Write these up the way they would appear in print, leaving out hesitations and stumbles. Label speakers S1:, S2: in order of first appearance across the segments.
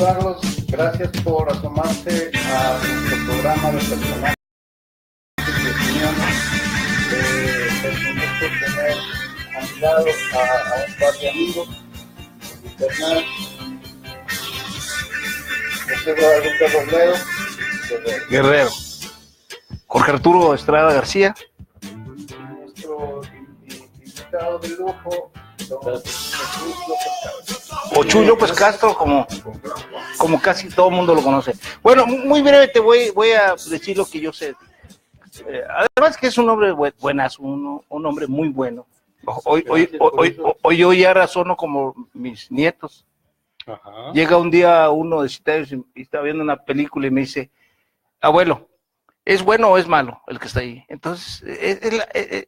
S1: saludarlos. Gracias por asomarse a nuestro programa de personajes y opiniones. Es un gusto tener a mi lado a un par de amigos. Internet, José Guadalupe Robledo
S2: Guerrero. Jorge Arturo Estrada García.
S1: Nuestro invitado de lujo, don Jesús López Castro.
S2: O Chuy López Castro, como casi todo el mundo lo conoce. Bueno, muy breve te voy a decir lo que yo sé. Además que es un hombre buenazo, un hombre muy bueno. Hoy yo ya razono como mis nietos.
S3: Ajá.
S2: Llega un día uno de 7 años y está viendo una película y me dice, abuelo, ¿es bueno o es malo el que está ahí? Entonces,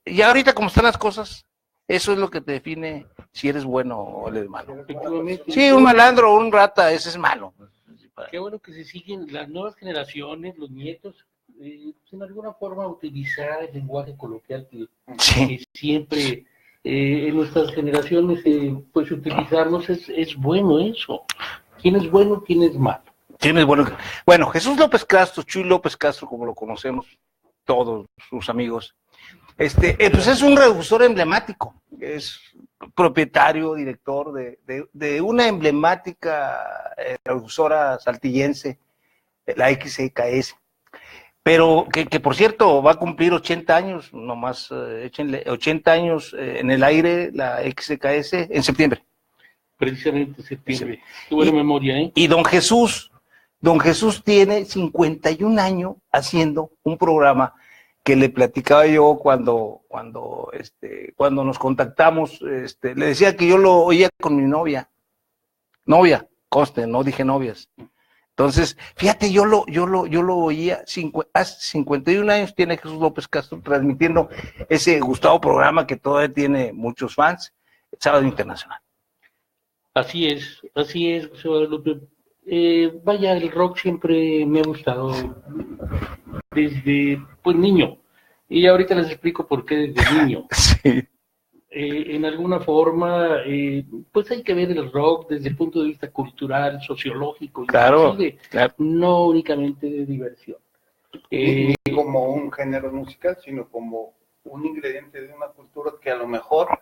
S2: ya ahorita como están las cosas, eso es lo que te define si eres bueno o eres malo. Sí, un malandro o un rata, ese es malo.
S3: Qué bueno que se siguen las nuevas generaciones, los nietos, en alguna forma utilizar el lenguaje coloquial que siempre en nuestras generaciones pues utilizarnos es bueno eso. ¿Quién es bueno, quién es malo?
S2: Tienes bueno, Jesús López Castro, Chuy López Castro, como lo conocemos todos sus amigos, pues es un reductor emblemático, es propietario, director de una emblemática reductora saltillense, la XCKS, pero que por cierto va a cumplir 80 años, nomás échenle 80 años en el aire la XCKS en septiembre.
S3: Precisamente septiembre. Qué buena memoria, ¿eh?
S2: Y don Jesús tiene 51 años haciendo un programa que le platicaba yo cuando nos contactamos, le decía que yo lo oía con mi novia, conste, no dije novias. Entonces, fíjate, yo lo oía, hace 51 años tiene Jesús López Castro transmitiendo ese gustado programa que todavía tiene muchos fans, Sábado Internacional.
S3: Así es, José Guadalupe. Vaya, el rock siempre me ha gustado desde pues niño, y ahorita les explico por qué desde niño.
S2: Sí.
S3: En alguna forma, pues hay que ver el rock desde el punto de vista cultural, sociológico,
S2: claro.
S3: No únicamente de diversión.
S1: Ni como un género musical, sino como un ingrediente de una cultura que a lo mejor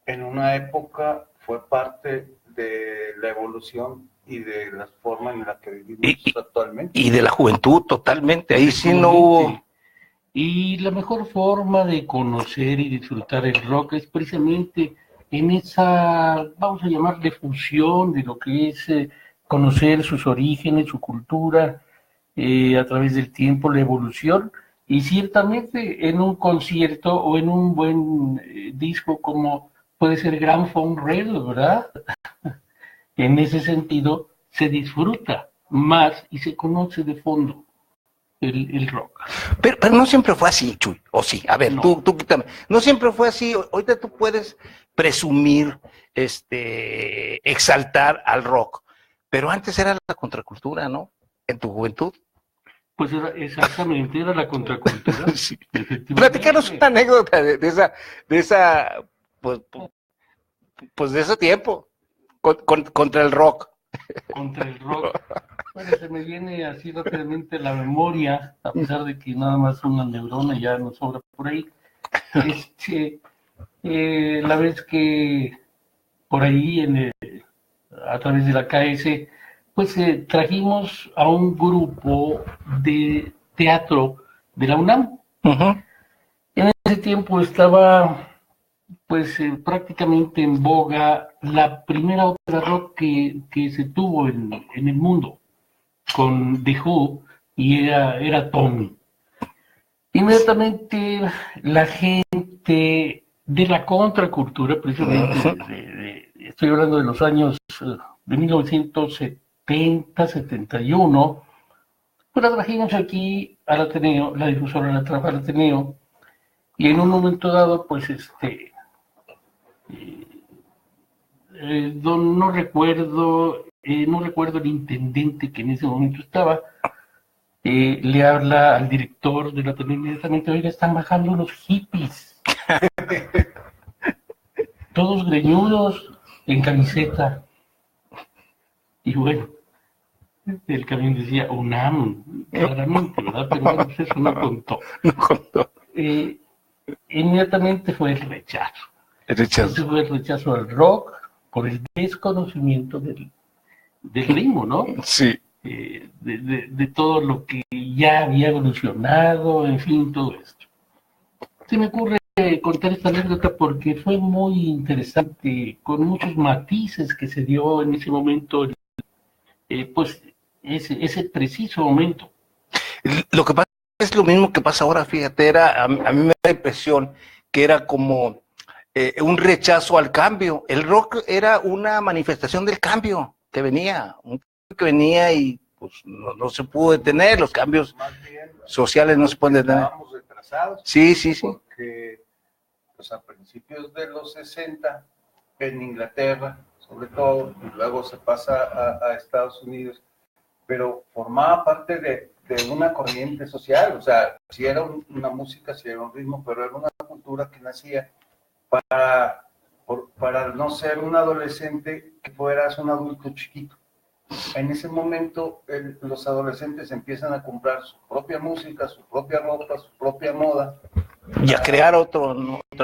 S1: en una época fue parte de la evolución y de las formas en las que vivimos actualmente.
S2: Y de la juventud, totalmente. Ahí sí no hubo.
S3: Y la mejor forma de conocer y disfrutar el rock es precisamente en esa, vamos a llamarle fusión de lo que es conocer sus orígenes, su cultura, a través del tiempo, la evolución, y ciertamente en un concierto o en un buen disco como puede ser Gramophone Radio, ¿verdad? En ese sentido se disfruta más y se conoce de fondo el rock.
S2: Pero no siempre fue así, Chuy, o sí, a ver, no. Tú también, no siempre fue así. Ahorita tú puedes presumir, exaltar al rock, pero antes era la contracultura, ¿no? En tu juventud.
S3: Pues exactamente, era la contracultura.
S2: Sí. Platícanos una anécdota de esa pues de ese tiempo, contra el rock.
S3: Contra el rock. Bueno, se me viene así rápidamente la memoria, a pesar de que nada más una neurona ya nos sobra por ahí. La vez que por ahí, a través de la KS, pues trajimos a un grupo de teatro de la UNAM.
S2: Uh-huh.
S3: En ese tiempo estaba pues prácticamente en boga la primera ópera rock que se tuvo en el mundo, con The Who, y era Tommy. Inmediatamente la gente de la contracultura, precisamente, estoy hablando de los años de 1970, 71, pues la trajimos aquí al Ateneo, la difusora la trajo al Ateneo, y en un momento dado, pues no recuerdo el intendente que en ese momento estaba, le habla al director de la tele inmediatamente: oiga, están bajando los hippies, todos greñudos, en camiseta. Y bueno, El camión decía UNAM, claramente, ¿verdad? Pero bueno, pues eso no contó.
S2: No contó.
S3: Inmediatamente fue el rechazo.
S2: El rechazo.
S3: Ese fue el rechazo al rock por el desconocimiento del ritmo, ¿no?
S2: Sí.
S3: De todo lo que ya había evolucionado, en fin, todo esto. Se me ocurre contar esta anécdota porque fue muy interesante, con muchos matices que se dio en ese momento, pues ese preciso momento.
S2: Lo que pasa es lo mismo que pasa ahora, fíjate, a mí me da la impresión que era como un rechazo al cambio. El rock era una manifestación del cambio que venía, un cambio que venía y pues no se pudo detener, los cambios sociales no se pueden detener.
S1: Estábamos retrasados.
S2: Sí.
S1: Porque pues, a principios de los 60, en Inglaterra, sobre todo, y luego se pasa a Estados Unidos, pero formaba parte de una corriente social, o sea, si era una música, si era un ritmo, pero era una cultura que nacía para no ser un adolescente que fueras un adulto chiquito. En ese momento los adolescentes empiezan a comprar su propia música, su propia ropa, su propia moda.
S2: Y a crear otra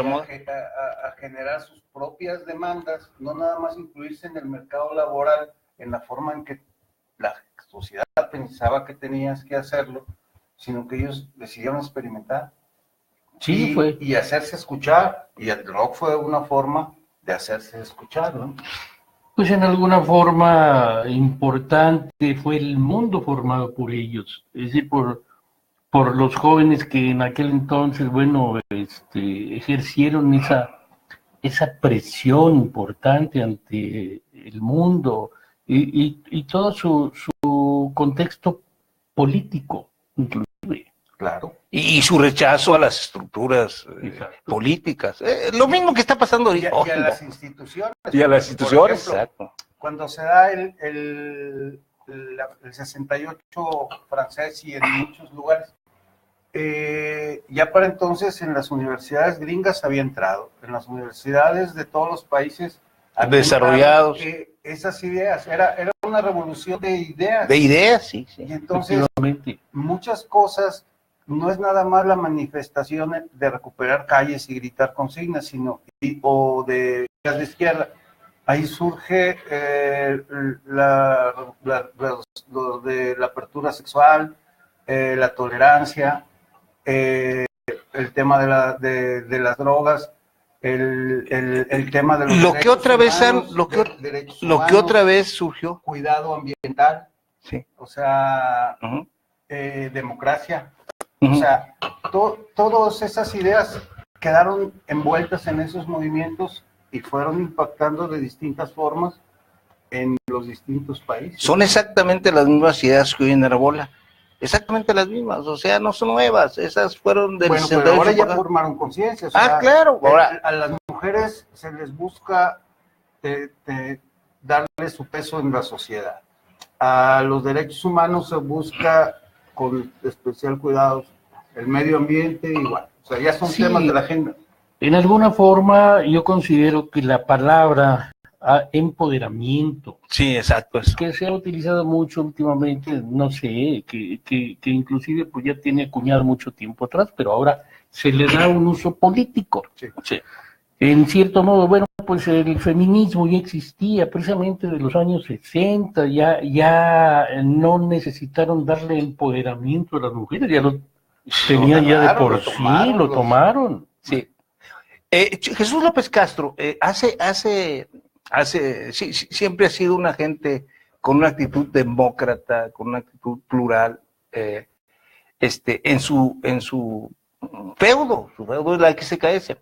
S2: moda.
S1: A generar sus propias demandas, no nada más incluirse en el mercado laboral en la forma en que la sociedad pensaba que tenías que hacerlo, sino que ellos decidieron experimentar.
S3: Sí, fue.
S1: Y hacerse escuchar, y el rock fue una forma de hacerse escuchar, ¿no?
S3: Pues en alguna forma importante fue el mundo formado por ellos, es decir, por los jóvenes que en aquel entonces, bueno, ejercieron esa presión importante ante el mundo y todo su contexto político, inclusive.
S1: Claro.
S2: Y su rechazo a las estructuras políticas. Lo mismo que está pasando ahorita.
S1: Y a las instituciones.
S2: Y a las instituciones,
S1: ejemplo,
S2: exacto.
S1: Cuando se da el 68 francés y en muchos lugares, ya para entonces en las universidades gringas había entrado, en las universidades de todos los países
S2: desarrollados.
S1: Esas ideas, era una revolución de ideas.
S2: De ideas, sí.
S1: Y entonces muchas cosas no es nada más la manifestación de recuperar calles y gritar consignas, sino o de izquierda. Ahí surge lo de la apertura sexual, la tolerancia, el tema de las drogas, el tema de los
S2: lo que otra vez
S1: humanos,
S2: lo que otra vez surgió,
S1: cuidado ambiental,
S2: sí.
S1: O sea, democracia, o sea, todas esas ideas quedaron envueltas en esos movimientos y fueron impactando de distintas formas en los distintos países.
S2: Son exactamente las mismas ideas que hoy en Arabola. Exactamente las mismas, o sea, no son nuevas, esas fueron del 68.
S1: Pero ahora ya formaron conciencia. O sea,
S2: claro. Ahora,
S1: a las mujeres se les busca darle su peso en la sociedad. A los derechos humanos se busca con especial cuidado el medio ambiente igual. O sea, ya son temas de la agenda.
S3: En alguna forma yo considero que la palabra empoderamiento,
S2: sí, exacto, eso,
S3: que se ha utilizado mucho últimamente, no sé, que inclusive pues ya tiene acuñado mucho tiempo atrás, pero ahora se le da un uso político.
S2: Sí.
S3: En cierto modo, bueno, pues el feminismo ya existía precisamente de los años 60, ya no necesitaron darle empoderamiento a las mujeres, ya lo tenían ya de por sí, lo tomaron.
S2: Sí. Jesús López Castro siempre ha sido una gente con una actitud demócrata, con una actitud plural, en su feudo es la XKS.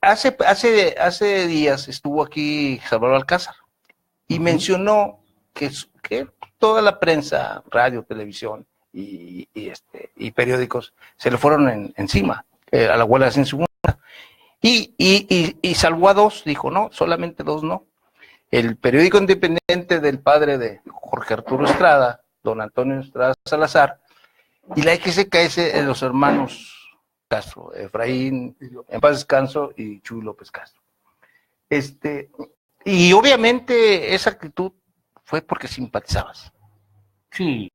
S2: Hace días estuvo aquí Salvador Alcázar y mencionó que toda la prensa, radio, televisión y periódicos se le fueron encima a la Guardia Civil. Y salvó a dos, dijo, no, solamente dos no. El periódico independiente del padre de Jorge Arturo Estrada, don Antonio Estrada Salazar, y la XKS de los hermanos Castro, Efraín, en paz descanso, y Chuy López Castro. Y obviamente esa actitud fue porque simpatizabas.
S3: Sí,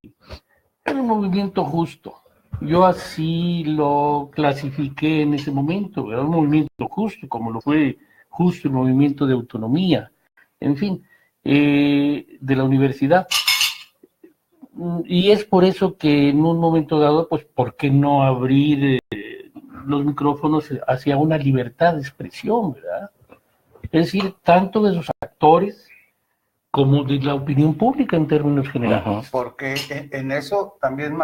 S3: era un movimiento justo. Yo así lo clasifiqué en ese momento, era un movimiento justo, como lo fue justo el movimiento de autonomía, en fin, de la universidad. Y es por eso que en un momento dado, pues, ¿por qué no abrir los micrófonos hacia una libertad de expresión, ¿verdad? Es decir, tanto de sus actores como de la opinión pública en términos generales.
S1: Porque en eso también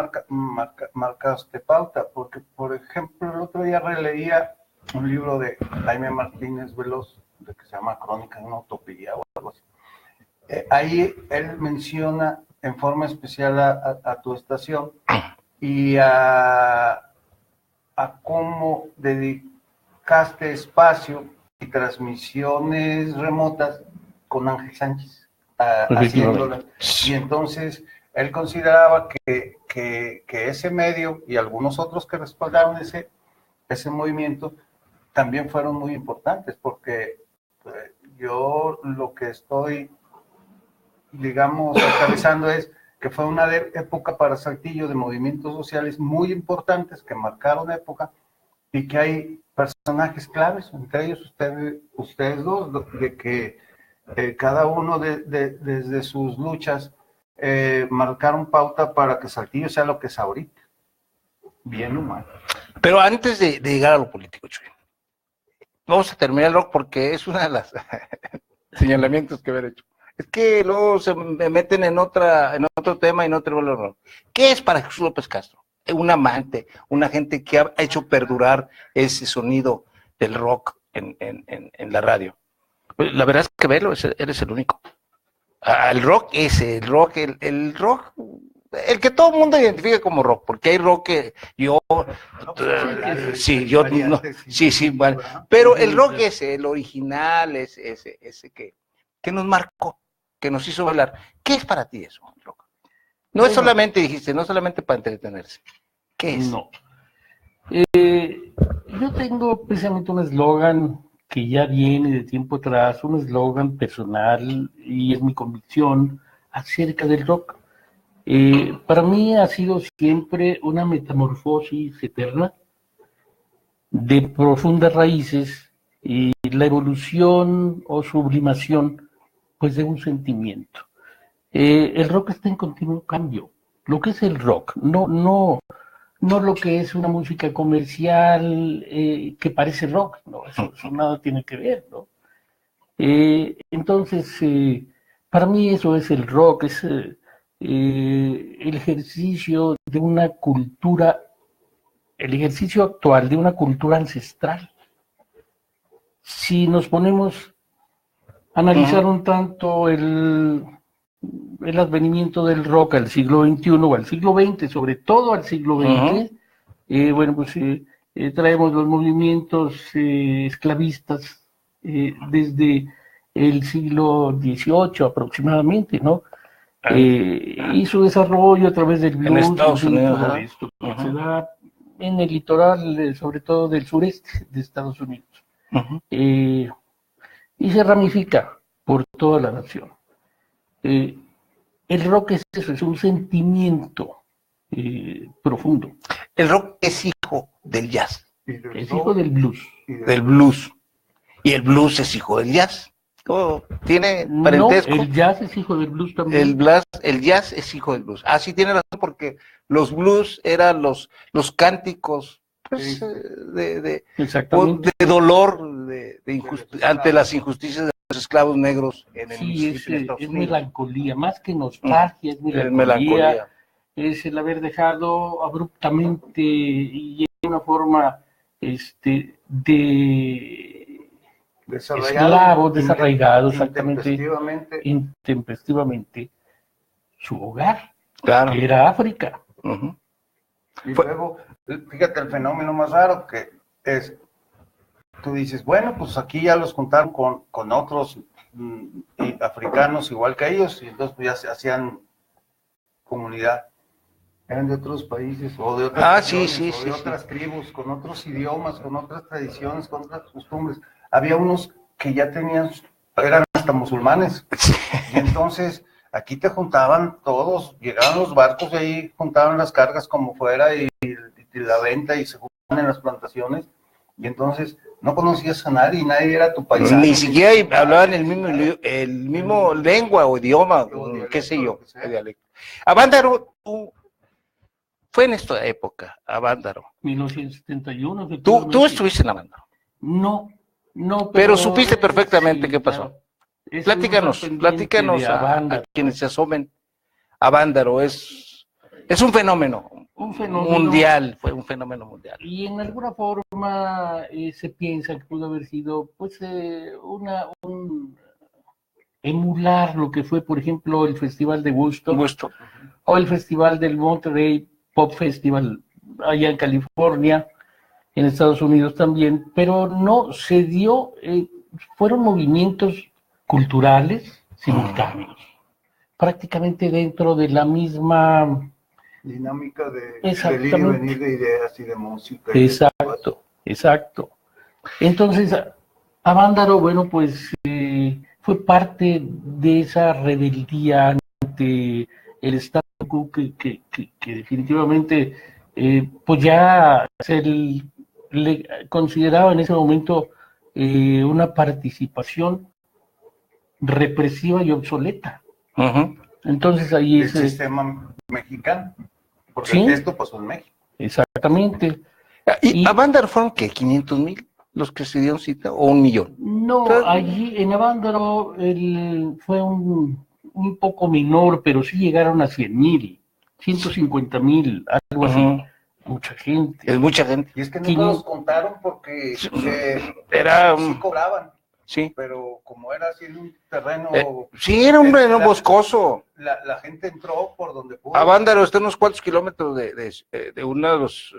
S1: marcaste pauta, porque por ejemplo el otro día releía un libro de Jaime Martínez Veloz, que se llama Crónicas de una utopía o algo así. Ahí él menciona en forma especial a tu estación y a cómo dedicaste espacio y transmisiones remotas con Ángel Sánchez. Haciéndola. Y entonces él consideraba que ese medio y algunos otros que respaldaron ese movimiento también fueron muy importantes, porque yo lo que estoy, digamos, aterrizando es que fue una época para Saltillo de movimientos sociales muy importantes que marcaron época y que hay personajes claves, entre ellos ustedes dos, de que cada uno desde sus luchas marcaron pauta para que Saltillo sea lo que es ahorita, bien humano.
S2: Pero antes de llegar a lo político, Chuy, vamos a terminar el rock porque es una de las señalamientos que haber hecho. Es que luego se meten en otro tema y no te vuelven rock. ¿Qué es para Jesús López Castro? Un amante, una gente que ha hecho perdurar ese sonido del rock en la radio. La verdad es que Velo, eres el único. El rock ese, el rock, el que todo el mundo identifica como rock, porque hay rock que yo, bueno, pero el rock ese, el original, ese que nos marcó, que nos hizo bailar. ¿Qué es para ti eso, el rock? No es solamente, dijiste, no solamente para entretenerse. ¿Qué es?
S3: No. Yo tengo precisamente un eslogan que ya viene de tiempo atrás, un eslogan personal y es mi convicción acerca del rock. Para mí ha sido siempre una metamorfosis eterna de profundas raíces y la evolución o sublimación pues de un sentimiento. El rock está en continuo cambio. Lo que es el rock, no lo que es una música comercial que parece rock, no, eso nada tiene que ver, ¿no? Entonces, para mí eso es el rock, es el ejercicio de una cultura, el ejercicio actual de una cultura ancestral. Si nos ponemos a analizar un tanto el advenimiento del rock al siglo XXI o al siglo XX, sobre todo al siglo XX, bueno, pues traemos los movimientos esclavistas desde el siglo XVIII aproximadamente, ¿no? Y su desarrollo a través del blues,
S2: en Estados Unidos,
S3: todo esto, se da en el litoral, sobre todo del sureste de Estados Unidos, y se ramifica por toda la nación. El rock es eso, es un sentimiento profundo.
S2: El rock es hijo del jazz.
S3: Es hijo del blues.
S2: Del blues. Y el blues es hijo del jazz. ¿Tiene parentesco?
S3: No, el jazz es hijo del blues también.
S2: El jazz es hijo del blues. Ah, sí, tiene razón, porque los blues eran los cánticos pues, de dolor ante las injusticias de los esclavos negros en el Mississippi, en Estados
S3: es
S2: Unidos.
S3: Melancolía, más que nostalgia, es melancolía. Es el haber dejado abruptamente y en una forma desarraigado, exactamente, intempestivamente, su hogar,
S2: claro,
S3: que era África.
S1: Y luego, fíjate el fenómeno más raro que es, tú dices, bueno, pues aquí ya los juntaron con otros africanos igual que ellos, y entonces pues ya se hacían comunidad. Eran de otros países o de otras otras tribus, con otros idiomas, con otras tradiciones, con otras costumbres. Había unos que ya eran hasta musulmanes. Y entonces Aquí te juntaban todos, llegaban los barcos y ahí juntaban las cargas como fuera y la venta y se juntaban en las plantaciones. Y entonces no conocías a nadie, nadie era tu paisano.
S2: Ni siquiera hablaban el mismo lengua o idioma, qué sé yo, dialecto. Avándaro, fue en esta época, Avándaro.
S3: 1971.
S2: ¿Tú estuviste en Avándaro?
S3: No,
S2: pero supiste perfectamente
S3: sí,
S2: qué pasó.
S3: Claro.
S2: Platícanos a quienes se asomen. Avándaro es un fenómeno mundial, fue un fenómeno mundial.
S3: Y en alguna forma se piensa que pudo haber sido pues emular lo que fue, por ejemplo, el Festival de Woodstock o el Festival del Monterey Pop Festival allá en California, en Estados Unidos también, pero no se dio, fueron movimientos culturales simultáneos, prácticamente dentro de la misma
S1: dinámica de ir y venir de ideas y de música.
S3: Exacto. Entonces, Avándaro, bueno, pues fue parte de esa rebeldía ante el statu quo que definitivamente pues ya se le consideraba en ese momento una participación represiva y obsoleta. Entonces ahí
S1: el sistema mexicano, porque
S3: ¿sí?
S1: Esto pasó en México.
S2: Exactamente. ¿Y Avándaro fueron qué? ¿500,000 los que se dieron cita o 1,000,000?
S3: No, allí en Avándaro fue un poco menor, pero sí llegaron a 100,000, 150,000, algo así. Mucha gente.
S2: Es mucha gente.
S1: Y es que nunca los contaron porque sí cobraban.
S2: Sí.
S1: Pero como era así en un terreno...
S2: sí, era un terreno boscoso.
S1: La gente entró por donde pudo.
S2: Avándaro está a unos cuantos kilómetros de uno de los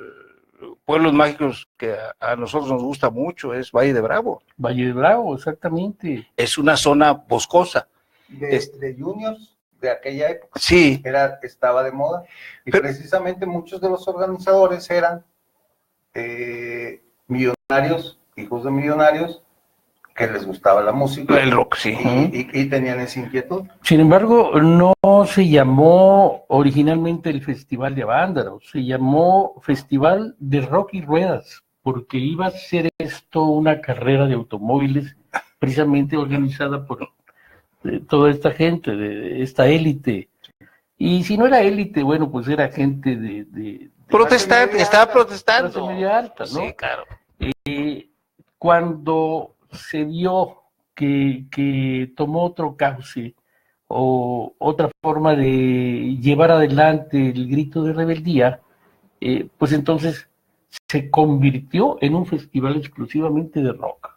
S2: pueblos mágicos que a nosotros nos gusta mucho, es Valle de Bravo.
S3: Valle de Bravo, exactamente.
S2: Es una zona boscosa.
S1: De juniors de aquella época.
S2: Sí.
S1: Estaba de moda. Y precisamente muchos de los organizadores eran millonarios, hijos de millonarios, que les gustaba la música.
S2: El rock, sí.
S1: Y tenían esa inquietud.
S3: Sin embargo, no se llamó originalmente el Festival de Avándaro, se llamó Festival de Rock y Ruedas, porque iba a ser esto una carrera de automóviles precisamente organizada por toda esta gente, de esta élite. Y si no era élite, bueno, pues era gente de
S2: protestante, estaba protestando.
S3: Media alta, ¿no?
S2: Sí, claro.
S3: Cuando se vio que tomó otro cauce o otra forma de llevar adelante el grito de rebeldía, pues entonces se convirtió en un festival exclusivamente de rock.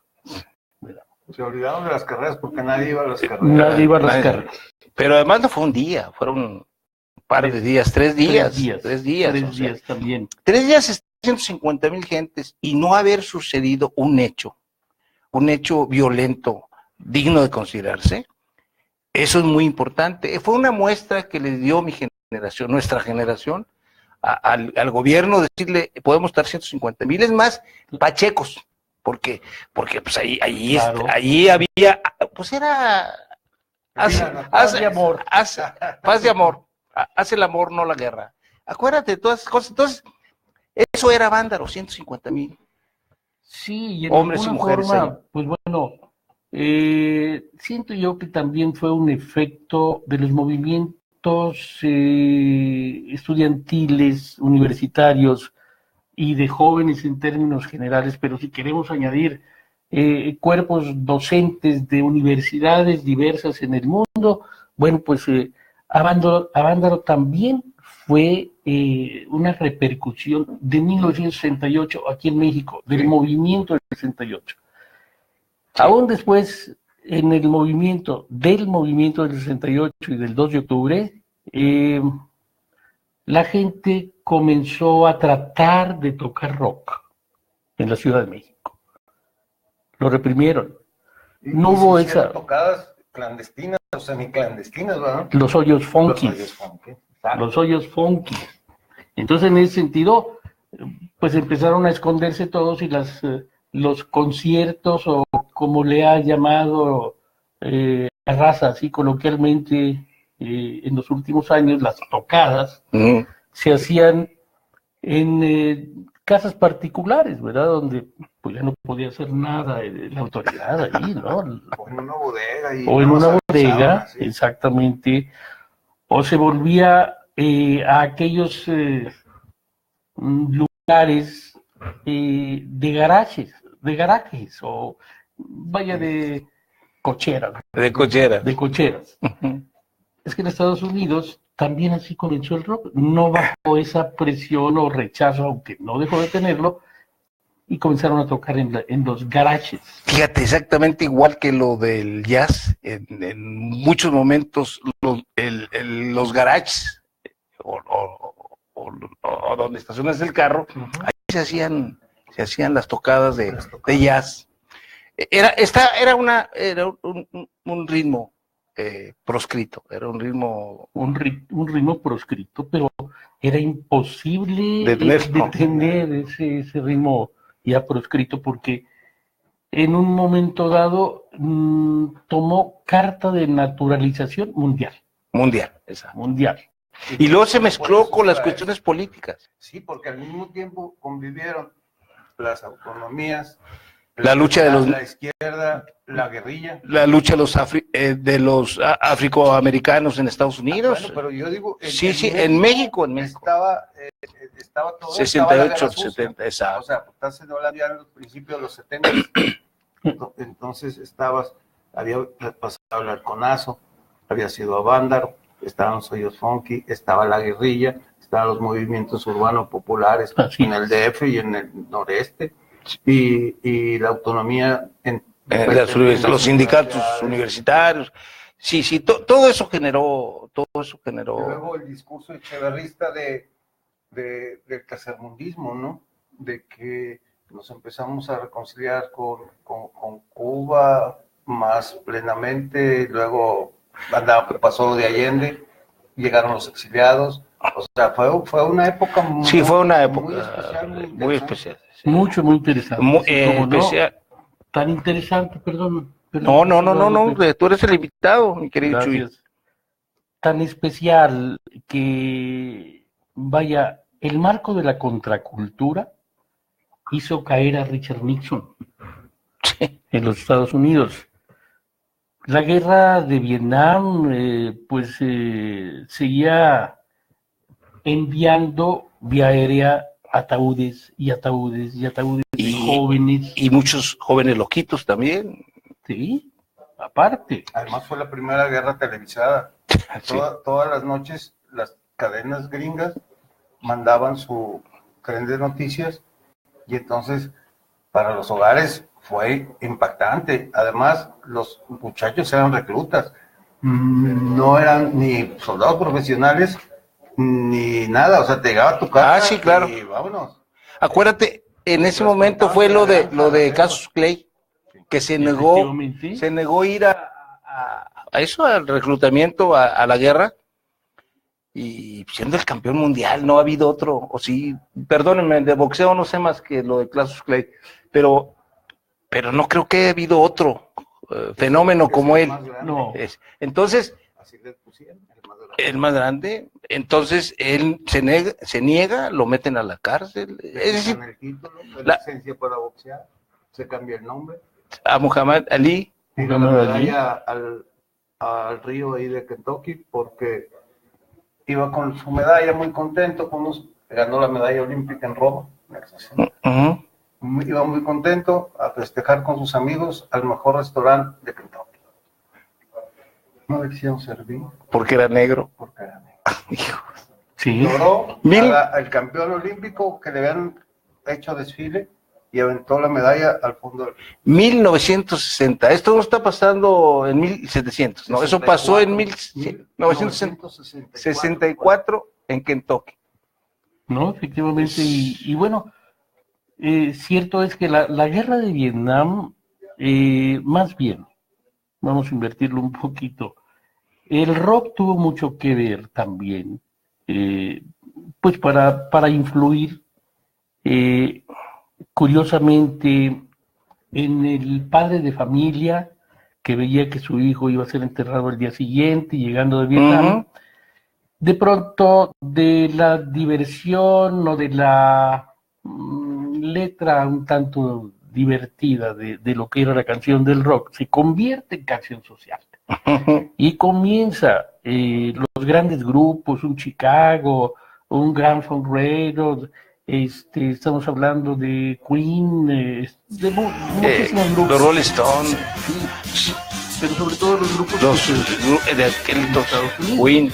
S1: Se olvidaron de las carreras porque nadie iba a las carreras.
S3: Nadie iba a las carreras.
S2: Pero además no fue un día, fueron un par de días, 3 días. 3 días.
S3: 3 días también.
S2: 3 días, 150,000 gentes y no haber sucedido un hecho violento, digno de considerarse, eso es muy importante. Fue una muestra que le dio mi generación, nuestra generación, al gobierno, decirle, podemos estar 150,000, es más, pachecos, porque pues ahí había, pues era paz de amor, hace el amor, no la guerra. Acuérdate de todas esas cosas. Entonces, eso era Avándaro, 150,000.
S3: Sí, y en
S2: hombres y mujeres
S3: forma, pues bueno, siento yo que también fue un efecto de los movimientos estudiantiles, universitarios y de jóvenes en términos generales, pero si queremos añadir cuerpos docentes de universidades diversas en el mundo, bueno, pues Avándaro también fue una repercusión de 1968 aquí en México, del movimiento del 68. Sí. Aún después, en el movimiento del 68 y del 2 de octubre, la gente comenzó a tratar de tocar rock en la Ciudad de México. Lo reprimieron. No hubo esa...
S1: tocadas clandestinas o semiclandestinas, ¿verdad?
S3: Los hoyos funkis. Los hoyos funky. Entonces, en ese sentido, pues empezaron a esconderse todos y los conciertos, o como le ha llamado la raza, así coloquialmente, en los últimos años, las tocadas,
S2: Ujú.
S3: se hacían en casas particulares, ¿verdad? Donde pues ya no podía hacer nada la autoridad ahí, ¿no?
S1: O en una bodega. Y
S3: O en
S1: no nos
S3: una
S1: avisaban
S3: bodega,
S1: así.
S3: exactamente, o se volvía a aquellos lugares de garajes, o vaya de cocheras,
S2: De cochera.
S3: de cocheras.
S2: Ujú.
S3: Es que en Estados Unidos también así comenzó el rock, no bajo esa presión o rechazo, aunque no dejó de tenerlo, y comenzaron a tocar en los garages.
S2: Fíjate, exactamente igual que lo del jazz, en muchos momentos los garages o donde estacionas el carro, ahí se hacían las tocadas de jazz. Era un ritmo proscrito, era un ritmo
S3: Un ritmo proscrito, pero era imposible
S2: Detenerlo.
S3: detener ese ritmo ya proscrito, porque en un momento dado tomó carta de naturalización mundial,
S2: mundial. Exacto.
S3: mundial.
S2: Y luego se
S1: Por
S2: mezcló
S1: eso
S2: con las
S1: está
S2: cuestiones
S1: eso.
S2: políticas.
S1: Sí, porque al mismo tiempo convivieron las autonomías,
S2: La lucha de los-
S1: la izquierda, la guerrilla.
S2: La lucha de los afroamericanos en Estados Unidos.
S1: Bueno, pero yo digo,
S2: Sí, en México.
S1: estaba todo,
S2: 68,
S1: estaba la guerra sucia.
S2: 70, exacto.
S1: O sea, estás hablando ya en los principios de los 70. Entonces había pasado a hablar con Azo, había sido a Vándaro, estaban los Hoyos Funky, estaba la guerrilla, estaban los movimientos urbanos populares
S3: Así
S1: en el DF y en el noreste, y la autonomía en
S2: Los sindicatos universitarios. Sí, todo eso generó.
S1: Y luego el discurso echeverrista del tercermundismo, ¿no? De que nos empezamos a reconciliar con Cuba más plenamente, luego pasó de Allende, llegaron los exiliados, o sea, fue una época muy,
S2: Sí, fue una
S1: muy
S2: época
S1: especial,
S2: muy especial. Sí.
S3: Mucho, muy interesante.
S2: Muy
S3: Así como no,
S2: especial.
S3: tan interesante, perdón.
S2: No, tú eres el invitado, mi querido Chuy.
S3: Gracias. Tan especial que, vaya, el marco de la contracultura hizo caer a Richard Nixon en los Estados Unidos. La guerra de Vietnam, seguía enviando vía aérea ataúdes y ataúdes y ataúdes de jóvenes.
S2: Y muchos jóvenes loquitos también.
S3: Sí, aparte.
S1: Además fue la primera guerra televisada.
S2: Sí.
S1: Todas las noches las cadenas gringas mandaban su tren de noticias y entonces para los hogares fue impactante. Además, los muchachos eran reclutas, no eran ni soldados profesionales ni nada, o sea, te llegaba a tu casa
S2: Sí, claro.
S1: y vámonos.
S2: Acuérdate, en ese momento fue lo de Casus Clay, que se negó a ir a eso, al reclutamiento, a la guerra, y siendo el campeón mundial, no ha habido otro, o sí, perdónenme, de boxeo no sé más que lo de Casus Clay, pero no creo que haya habido otro fenómeno como él.
S3: No.
S2: Entonces,
S1: Así le pusieron,
S2: el más grande, entonces él se niega, lo meten a la cárcel. Es decir,
S1: el título, la licencia para boxear, se cambia el nombre.
S2: A Muhammad Ali.
S1: Tira la medalla al río ahí de Kentucky porque iba con su medalla muy contento, ganó la medalla olímpica en Roma. Iba muy contento a festejar con sus amigos al mejor restaurante de Kentucky. No le quisieron servir.
S2: Porque era negro.
S1: Porque era negro.
S3: Sí.
S1: Lloró al campeón olímpico que le habían hecho desfile y aventó la medalla al fondo del río.
S2: 1960. Esto no está pasando en 1700, ¿no? 64, eso pasó en 1964 en Kentucky.
S3: No, efectivamente. Y bueno, cierto es que la guerra de Vietnam, más bien, vamos a invertirlo un poquito. El rock tuvo mucho que ver también, pues para influir, curiosamente, en el padre de familia que veía que su hijo iba a ser enterrado el día siguiente, llegando de Vietnam, de pronto de la diversión o de la letra un tanto divertida de lo que era la canción del rock, se convierte en canción social. Y comienza los grandes grupos, un Chicago, un Grand Funk Railroad, estamos hablando de Queen, de muchísimos grupos.
S2: Los Rolling Stones.
S3: Sí, pero sobre todo los grupos
S2: de
S3: Estados Unidos.
S2: Queen.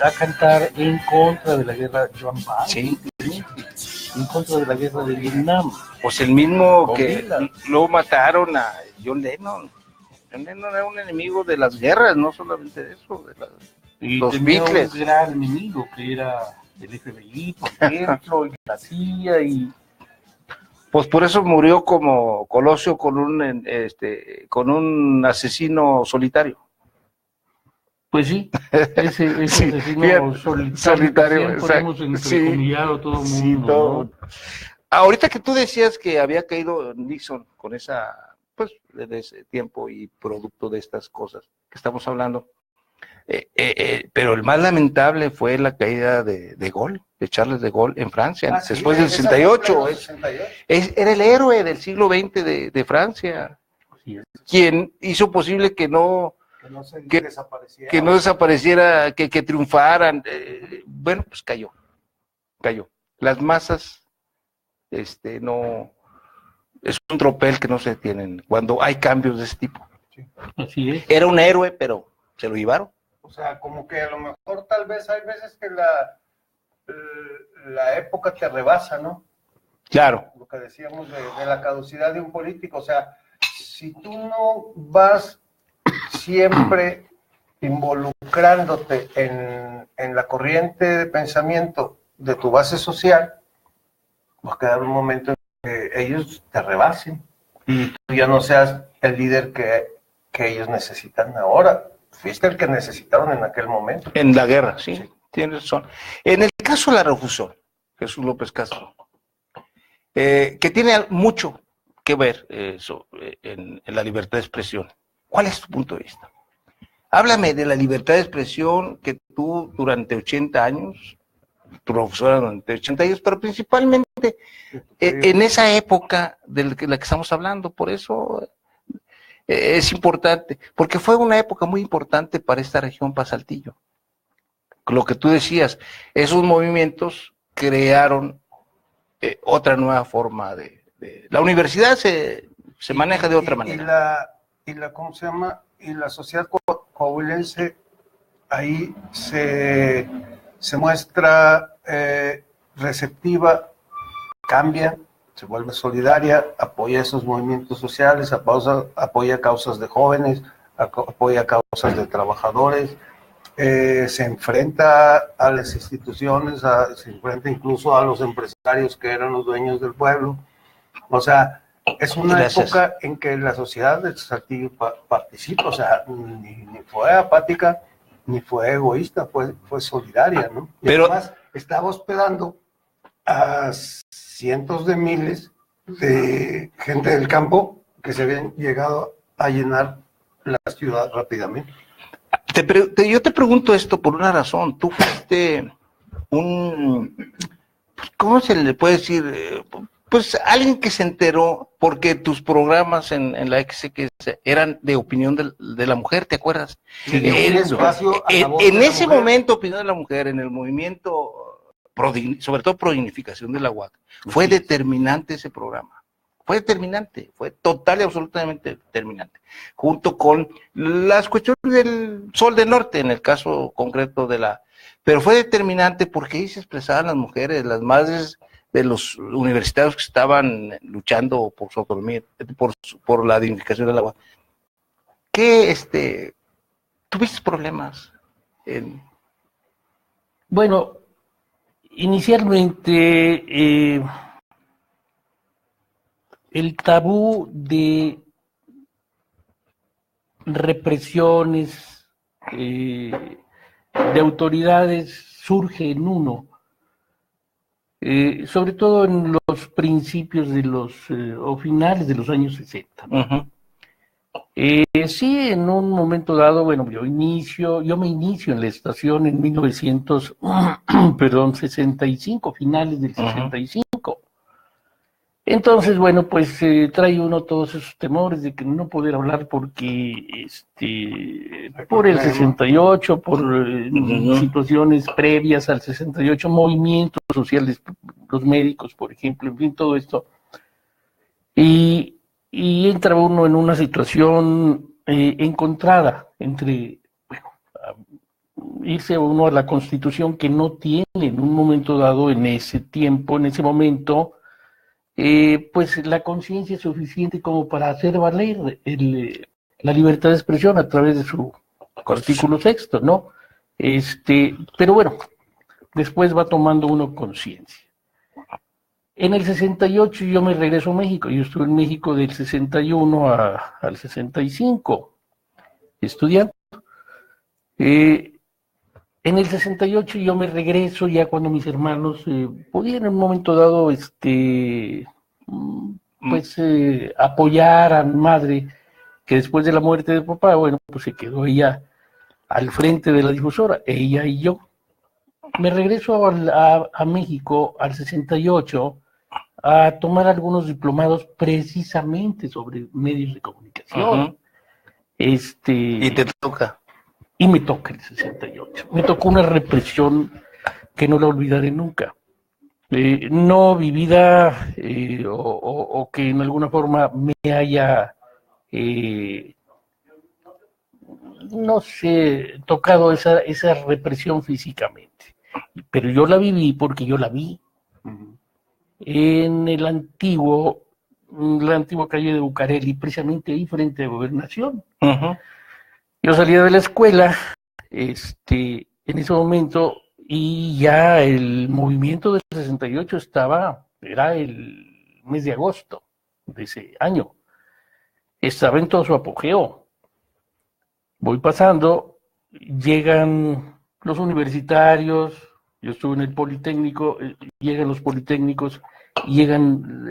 S3: A cantar en contra de la guerra de Joan Baez,
S2: Sí.
S3: en contra de la guerra de Vietnam.
S2: Pues el mismo
S3: Con
S2: que
S3: Dylan.
S2: luego mataron a John Lennon. John Lennon era un enemigo de las guerras, no solamente de eso, de
S3: Y
S2: los
S3: tenía
S2: Beatles.
S3: un gran enemigo que era el FBI, por ejemplo, y la CIA, y
S2: Pues por eso murió como Colosio con un asesino solitario.
S3: pues sí, ese
S2: Sí,
S3: asesino
S2: bien,
S3: solitario,
S2: solitario,
S3: que siempre hemos
S2: exacto.
S3: entrecomillado todo el
S2: Sí,
S3: mundo,
S2: todo.
S3: ¿no?
S2: Ahorita que tú decías que había caído Nixon con esa, pues, de ese tiempo y producto de estas cosas que estamos hablando, pero el más lamentable fue la caída de Gaulle, de Charles de Gaulle en Francia,
S1: Sí,
S2: después del
S1: esa
S2: 68.
S1: fue en el 68.
S2: Era el héroe del siglo XX de Francia,
S3: Así es.
S2: quien hizo posible que no
S1: Desapareciera.
S2: que no desapareciera, que triunfaran. Bueno, pues cayó. Las masas, no, es un tropel que no se detienen cuando hay cambios de ese tipo.
S3: Así es.
S2: Era un héroe, pero se lo llevaron.
S1: O sea, como que a lo mejor tal vez hay veces que la época te rebasa, ¿no?
S2: Claro.
S1: Lo que decíamos de la caducidad de un político. O sea, si tú no vas siempre involucrándote en la corriente de pensamiento de tu base social, va a quedar un momento en que ellos te rebasen y tú ya no seas el líder que ellos necesitan ahora. Fuiste el que necesitaron en aquel momento.
S2: En la guerra, sí, tienes razón. En el caso de la revolución, Jesús López Castro, que tiene mucho que ver en la libertad de expresión. ¿Cuál es tu punto de vista? Háblame de la libertad de expresión que tú durante 80 años, tu profesora durante 80 años, pero principalmente en esa época de la que estamos hablando. Por eso es importante, porque fue una época muy importante para esta región, para Saltillo. Lo que tú decías, esos movimientos crearon otra nueva forma la universidad se maneja de otra manera.
S1: ¿Cómo se llama? Y la sociedad coahuilense ahí se muestra receptiva, cambia, se vuelve solidaria, apoya esos movimientos sociales, apoya causas de jóvenes, apoya causas de trabajadores, se enfrenta a las instituciones, se enfrenta incluso a los empresarios que eran los dueños del pueblo. O sea, es una época en que la sociedad de Saltillo participa, o sea, ni fue apática, ni fue egoísta, fue solidaria, ¿no? Y
S2: pero
S1: además estaba hospedando a cientos de miles de gente del campo que se habían llegado a llenar la ciudad rápidamente.
S2: Yo te pregunto esto por una razón. Tú fuiste ¿cómo se le puede decir? Pues alguien que se enteró porque tus programas en la XX eran de opinión de la mujer, ¿te acuerdas?
S1: Sí, en
S2: ese momento, opinión de la mujer, en el movimiento, sobre todo pro dignificación de la UAC, fue determinante ese programa. Fue determinante, fue total y absolutamente determinante. Junto con las cuestiones del Sol del Norte, en el caso concreto pero fue determinante porque ahí se expresaban las mujeres, las madres de los universitarios que estaban luchando por su autonomía, por la dignificación del agua. ¿Qué, tuviste problemas?
S3: Bueno, inicialmente el tabú de represiones de autoridades surge en uno. Sobre todo en los principios o finales de los años 60. ¿no? Sí, en un momento dado, bueno, yo me inicio en la estación en 65, finales del 65. Entonces, bueno, pues trae uno todos esos temores de que no poder hablar porque, por el 68, por situaciones previas al 68, movimientos sociales, los médicos, por ejemplo, en fin, todo esto. Y, y entra uno en una situación encontrada entre, bueno, irse uno a la Constitución que no tiene en un momento dado, en ese tiempo, en ese momento, pues la conciencia suficiente como para hacer valer la libertad de expresión a través de su artículo sexto, ¿no? Pero bueno, después va tomando uno conciencia. En el 68 yo me regreso a México. Yo estuve en México del 61 al 65 estudiando. En el 68 yo me regreso ya cuando mis hermanos podían en un momento dado pues apoyar a mi madre, que después de la muerte de papá, bueno, pues se quedó ella al frente de la difusora, ella y yo. Me regreso a México al 68 a tomar algunos diplomados precisamente sobre medios de comunicación.
S2: Y te toca.
S3: Y me toca el 68. Me tocó una represión que no la olvidaré nunca. No vivida o que en alguna forma me haya, no sé, tocado esa represión físicamente. Pero yo la viví porque yo la vi. En la antigua calle de Bucareli, precisamente ahí frente a Gobernación. Yo salía de la escuela, en ese momento, y ya el movimiento del 68 era el mes de agosto de ese año. Estaba en todo su apogeo. Voy pasando, llegan los universitarios, yo estuve en el Politécnico, llegan los politécnicos, llegan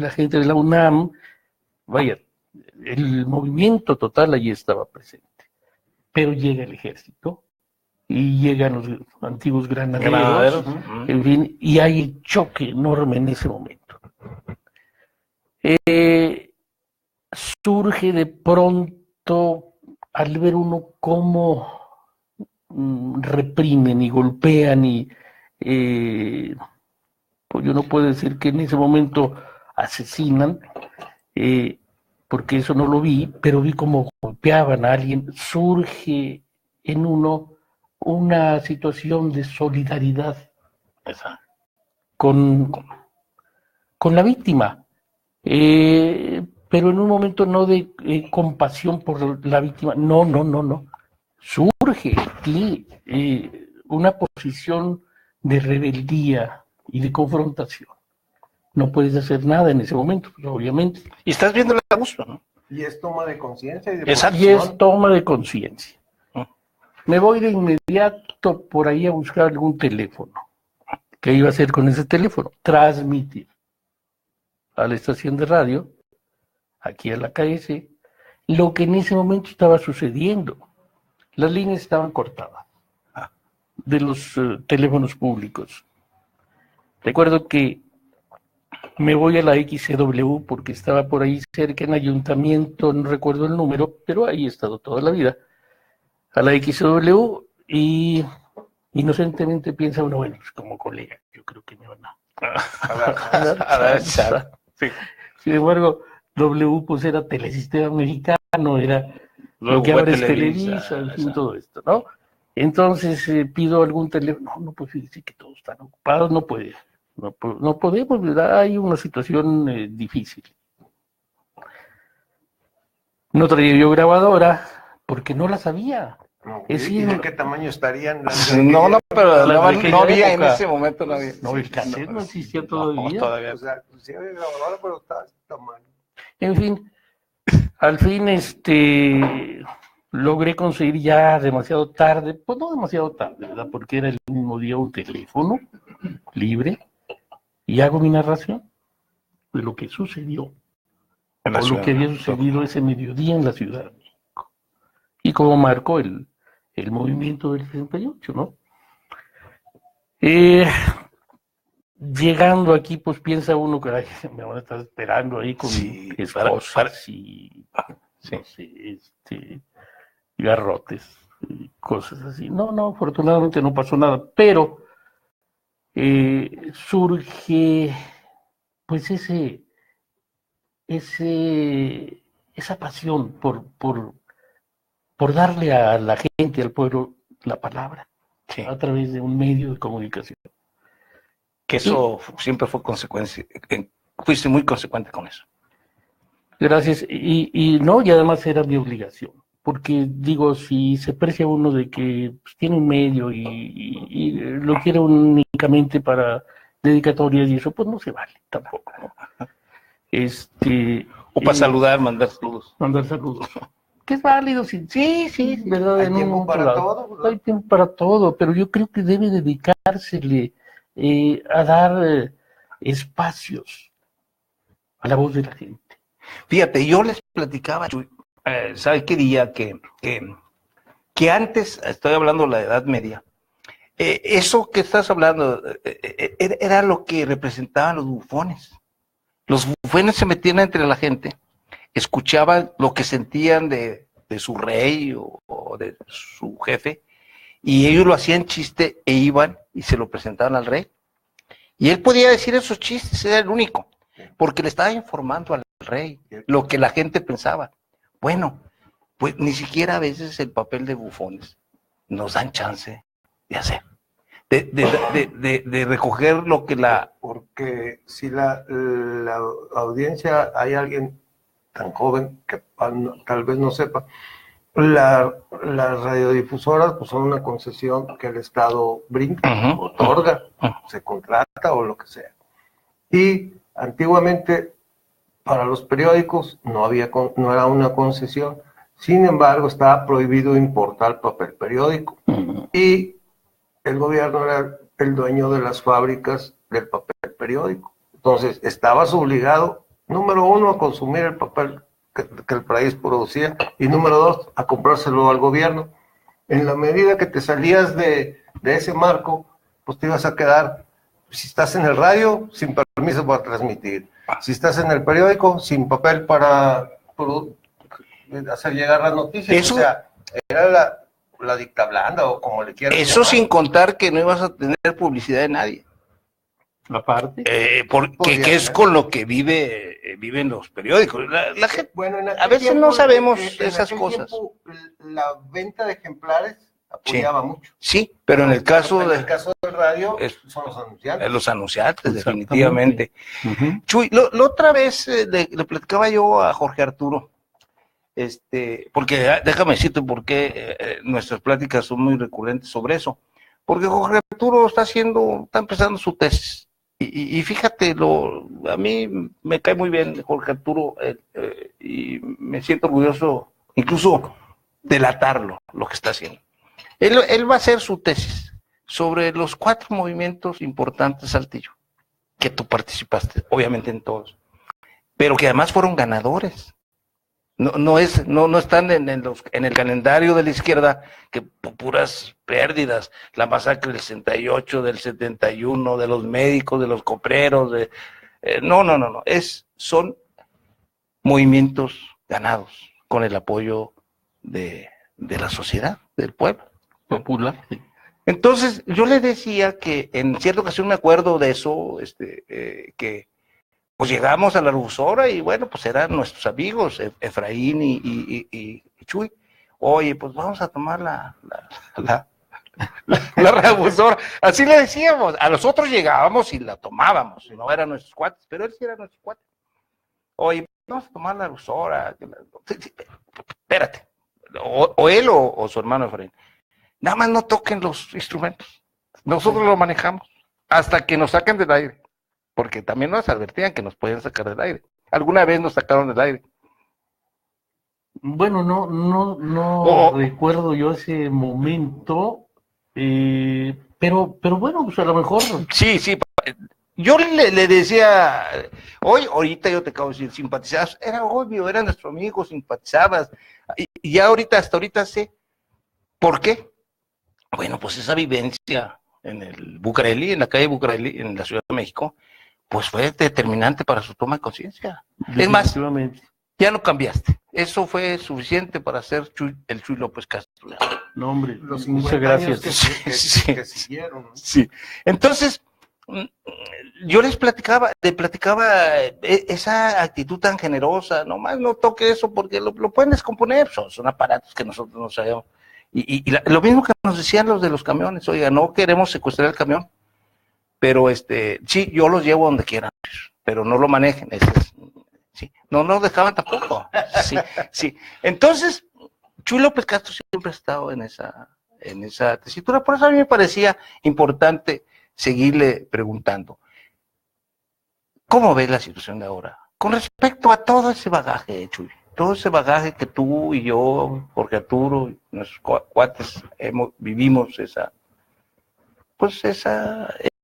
S3: la gente de la UNAM, vaya, el movimiento total allí estaba presente. Pero llega el ejército y llegan los antiguos granaderos, en fin, y hay choque enorme en ese momento. Surge de pronto, al ver uno cómo reprimen y golpean y pues yo no puedo decir que en ese momento asesinan, porque eso no lo vi, pero vi cómo golpeaban a alguien. Surge en uno una situación de solidaridad con la víctima, pero en un momento no de compasión por la víctima, no. Surge aquí una posición de rebeldía y de confrontación. No puedes hacer nada en ese momento, pues, obviamente.
S2: Y estás viendo a gusto, ¿no?
S1: Y es toma de conciencia y de
S3: Exacto. Y es toma de conciencia. Me voy de inmediato por ahí a buscar algún teléfono. ¿Qué iba a hacer con ese teléfono? Transmitir a la estación de radio, aquí a la KS, lo que en ese momento estaba sucediendo. Las líneas estaban cortadas de los teléfonos públicos. Recuerdo que me voy a la XCW porque estaba por ahí cerca en ayuntamiento, no recuerdo el número, pero ahí he estado toda la vida. A la XCW y inocentemente piensa uno, bueno, pues como colega, yo creo que me van a dar. Sí. Sin embargo, W pues era Telesistema Mexicano, era lo que ahora es Televisa, en fin, todo esto, ¿no? Entonces pido algún teléfono, no, pues fíjese que todos están ocupados, no podemos, ¿verdad? Hay una situación difícil. No traía yo grabadora porque no la sabía.
S1: ¿Y de qué tamaño estarían?
S2: Pero no había en ese momento, no había.
S3: No, el cassette no existía todavía.
S1: Todavía. O sea, sí había grabadora, pero estaba de ese tamaño.
S3: En fin, al fin logré conseguir ya demasiado tarde, pues no demasiado tarde, ¿verdad? Porque era el mismo día un teléfono libre y hago mi narración de lo que sucedió o lo que había sucedido ese mediodía en la Ciudad de México. Y cómo marcó el movimiento del 68, ¿no? Llegando aquí, pues piensa uno que ay, me van a estar esperando ahí con esposas y no sé, garrotes y cosas así. No, afortunadamente no pasó nada, pero surge pues esa pasión por darle a la gente, al pueblo, la palabra a través de un medio de comunicación.
S2: Que eso siempre fue consecuencia, fuiste muy consecuente con eso.
S3: Gracias, y además era mi obligación, porque digo, si se precia uno de que pues, tiene un medio y lo quiere únicamente para dedicatorias y eso, pues no se vale tampoco, ¿no?
S2: O para saludar, mandar saludos.
S3: Mandar saludos. Que es válido, sí, ¿verdad?
S1: Hay tiempo para todo, ¿verdad?
S3: Hay tiempo para todo, pero yo creo que debe dedicársele a dar espacios a la voz de la gente.
S2: Fíjate, yo les platicaba, ¿sabe qué día? Que antes, estoy hablando de la Edad Media, eso que estás hablando era lo que representaban los bufones. Los bufones se metían entre la gente, escuchaban lo que sentían de su rey o de su jefe, y ellos lo hacían chiste e iban y se lo presentaban al rey. Y él podía decir esos chistes, era el único, porque le estaba informando al rey lo que la gente pensaba. Bueno, pues ni siquiera a veces el papel de bufones nos dan chance de hacer, de recoger lo que
S1: Porque si la audiencia, hay alguien tan joven que tal vez no sepa, las radiodifusoras pues son una concesión que el Estado brinda, otorga, se contrata o lo que sea. Y antiguamente para los periódicos no era una concesión, sin embargo estaba prohibido importar papel periódico y el gobierno era el dueño de las fábricas del papel periódico. Entonces estabas obligado, número uno, a consumir el papel que el país producía y número dos, a comprárselo al gobierno. En la medida que te salías de ese marco, pues te ibas a quedar, si estás en el radio, sin permiso para transmitir. Si estás en el periódico, sin papel para hacer llegar las noticias.
S2: Eso,
S1: o sea, era la dicta blanda o como le quieras
S2: eso
S1: llamar.
S2: sin contar que no ibas a tener publicidad de nadie.
S3: Aparte.
S2: Porque que es con lo que viven los periódicos. La gente,
S1: bueno,
S2: a veces no sabemos esas cosas.
S1: Tiempo, la venta de ejemplares apoyaba mucho.
S2: Sí, pero en el caso
S1: del radio son los anunciantes.
S2: Los anunciantes, definitivamente. Chuy, la otra vez le platicaba yo a Jorge Arturo, porque déjame decirte por qué nuestras pláticas son muy recurrentes sobre eso. Porque Jorge Arturo está empezando su tesis. Y fíjate, a mí me cae muy bien Jorge Arturo y me siento orgulloso incluso delatarlo, lo que está haciendo. Él va a hacer su tesis sobre los 4 movimientos importantes, Saltillo, que tú participaste, obviamente en todos, pero que además fueron ganadores. No están en el calendario de la izquierda, que puras pérdidas, la masacre del 68, del 71, de los médicos, de los copreros, no, son movimientos ganados con el apoyo de la sociedad, del pueblo
S3: popular.
S2: Entonces, yo le decía que en cierta ocasión me acuerdo de eso, que pues llegamos a la Arbusora y bueno, pues eran nuestros amigos, Efraín y Chuy. Oye, pues vamos a tomar la Arbusora. Así le decíamos. A nosotros llegábamos y la tomábamos, no eran nuestros cuates, pero él sí era nuestro cuate. Oye, vamos a tomar la Arbusora. Espérate. O él o su hermano Efraín. Nada más no toquen los instrumentos. Nosotros lo manejamos hasta que nos saquen del aire. Porque también nos advertían que nos podían sacar del aire. ¿Alguna vez nos sacaron del aire?
S3: Bueno, no recuerdo yo ese momento, pero bueno, pues a lo mejor...
S2: Sí, yo le decía, ahorita yo te acabo de decir, simpatizabas, era obvio, era nuestro amigo, simpatizabas, y ya hasta ahorita sé, ¿por qué? Bueno, pues esa vivencia en el Bucareli, en la calle Bucareli, en la Ciudad de México, pues fue determinante para su toma de conciencia. Es más, ya no cambiaste. Eso fue suficiente para ser el Chuy López Castro.
S3: No, hombre,
S1: Los
S3: muchas gracias.
S1: Que siguieron, ¿no?
S2: Sí. Entonces, yo le platicaba esa actitud tan generosa, nomás no toque eso porque lo pueden descomponer, son aparatos que nosotros no sabemos. Y lo mismo que nos decían los de los camiones, oiga, no queremos secuestrar el camión, pero sí, yo los llevo donde quieran, pero no lo manejen, sí, no nos dejaban tampoco, sí. Entonces, Chuy López Castro siempre ha estado en esa tesitura, por eso a mí me parecía importante seguirle preguntando, ¿cómo ves la situación de ahora? Con respecto a todo ese bagaje, Chuy, todo ese bagaje que tú y yo, Jorge Arturo, y nuestros cuates, vivimos esa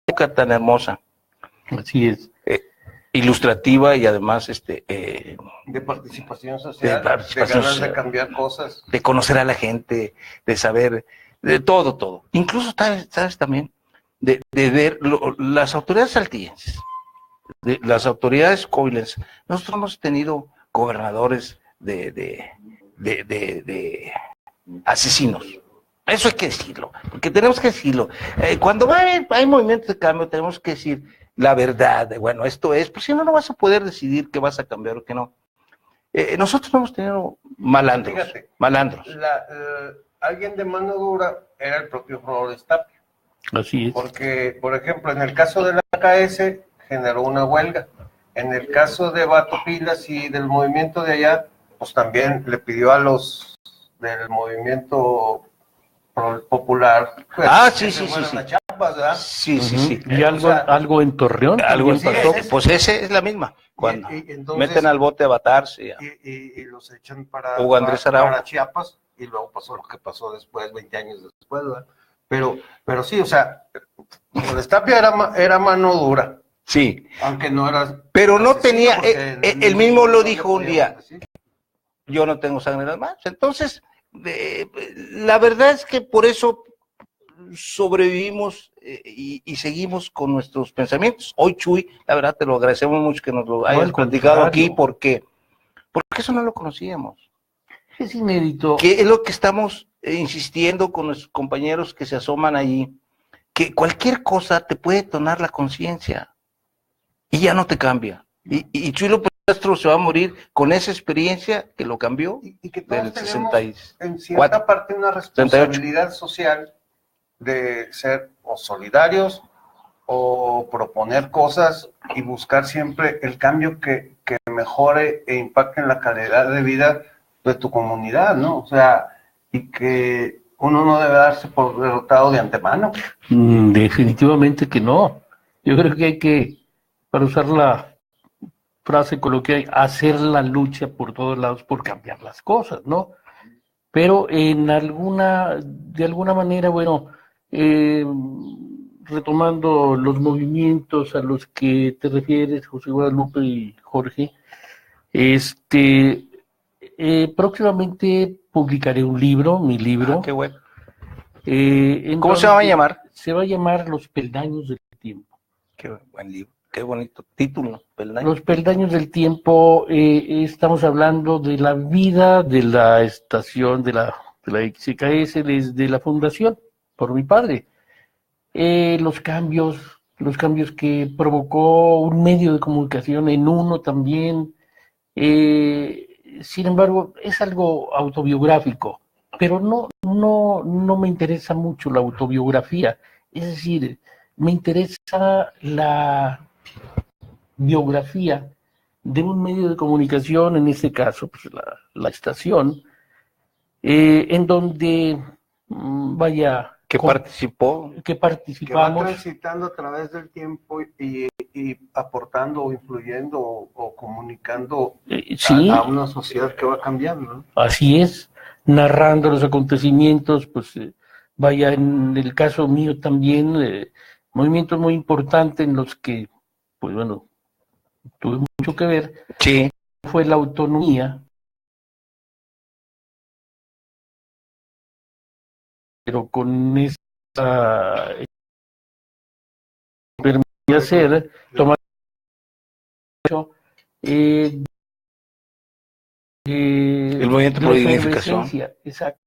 S2: época tan hermosa.
S3: Así es.
S2: Ilustrativa y además
S1: de participación social,
S2: de
S1: ganas de cambiar cosas,
S2: de conocer a la gente, de saber, de todo. Incluso, ¿sabes también? De ver las autoridades saltillenses, las autoridades coilenses. Nosotros hemos tenido gobernadores de asesinos. Eso hay que decirlo, porque tenemos que decirlo. Cuando hay movimientos de cambio, tenemos que decir la verdad. Bueno, esto es, pues si no, no vas a poder decidir qué vas a cambiar o qué no. Nosotros no hemos tenido malandros.
S1: Fíjate,
S2: malandros.
S1: Alguien de mano dura era el propio Flores Tapia.
S3: Así es.
S1: Porque, por ejemplo, en el caso de la AKS generó una huelga. En el caso de Bato Pilas y del movimiento de allá, pues también le pidió a los del movimiento popular. Pues,
S2: sí.
S1: A Chiapas, ¿verdad?
S2: Sí.
S3: ¿Y algo en Torreón?
S2: Algo
S1: sí,
S2: pasó. Pues esa es la misma. Cuando
S1: entonces,
S2: meten al bote a Batarse.
S1: Y los echan para Chiapas, y luego pasó lo que pasó después, 20 años después, ¿verdad? Pero sí, o sea, Flores Tapia era mano dura.
S2: Sí.
S1: Aunque no era...
S2: Pero no tenía, él mismo lo dijo un día, yo no tengo sangre en las manos. Entonces, la verdad es que por eso sobrevivimos y seguimos con nuestros pensamientos. Hoy, Chuy, la verdad te lo agradecemos mucho que nos lo hayas platicado aquí, porque eso no lo conocíamos.
S3: Es inédito.
S2: Que es lo que estamos insistiendo con nuestros compañeros que se asoman allí, que cualquier cosa te puede tonar la conciencia y ya no te cambia. Y Chuy López Castro se va a morir con esa experiencia que lo cambió
S1: y que todos
S2: del
S1: tenemos
S2: 64,
S1: en cierta parte una responsabilidad
S2: 68.
S1: social de ser o solidarios o proponer cosas y buscar siempre el cambio que mejore e impacte en la calidad de vida de tu comunidad, ¿no? O sea, y que uno no debe darse por derrotado de antemano.
S3: Definitivamente que no. Yo creo que hay que, para usar la frase coloquial, hacer la lucha por todos lados por cambiar las cosas, ¿no? Pero de alguna manera, bueno, retomando los movimientos a los que te refieres, José Guadalupe y Jorge, próximamente publicaré un libro, mi libro.
S2: Qué bueno.
S3: ¿Cómo
S2: se va a llamar?
S3: Se va a llamar Los Peldaños del Tiempo.
S2: Qué buen libro, qué bonito título.
S3: Los Peldaños del Tiempo, estamos hablando de la vida de la estación de la XKS desde la fundación, por mi padre. Los cambios que provocó un medio de comunicación en uno también. Sin embargo, es algo autobiográfico, pero no me interesa mucho la autobiografía. Es decir, me interesa la biografía de un medio de comunicación, en este caso, pues la estación, en donde
S2: que participamos.
S1: Que va transitando a través del tiempo y aportando o influyendo o comunicando
S3: sí,
S1: a una sociedad que va cambiando, ¿no?
S3: Así es, narrando los acontecimientos, pues en el caso mío también, movimientos muy importantes en los que pues bueno, tuve mucho que ver,
S2: Sí,
S3: fue la autonomía, pero con esa permitía hacer, tomar eh,
S2: el movimiento
S3: la
S2: por dignificación
S3: efervescencia, exacto.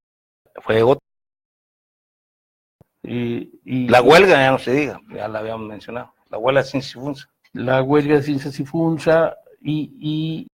S2: fue otro. La huelga, ya no se diga, ya la habíamos mencionado, la huelga sin Sifunza.
S3: La huelga de Ciencias y Funza y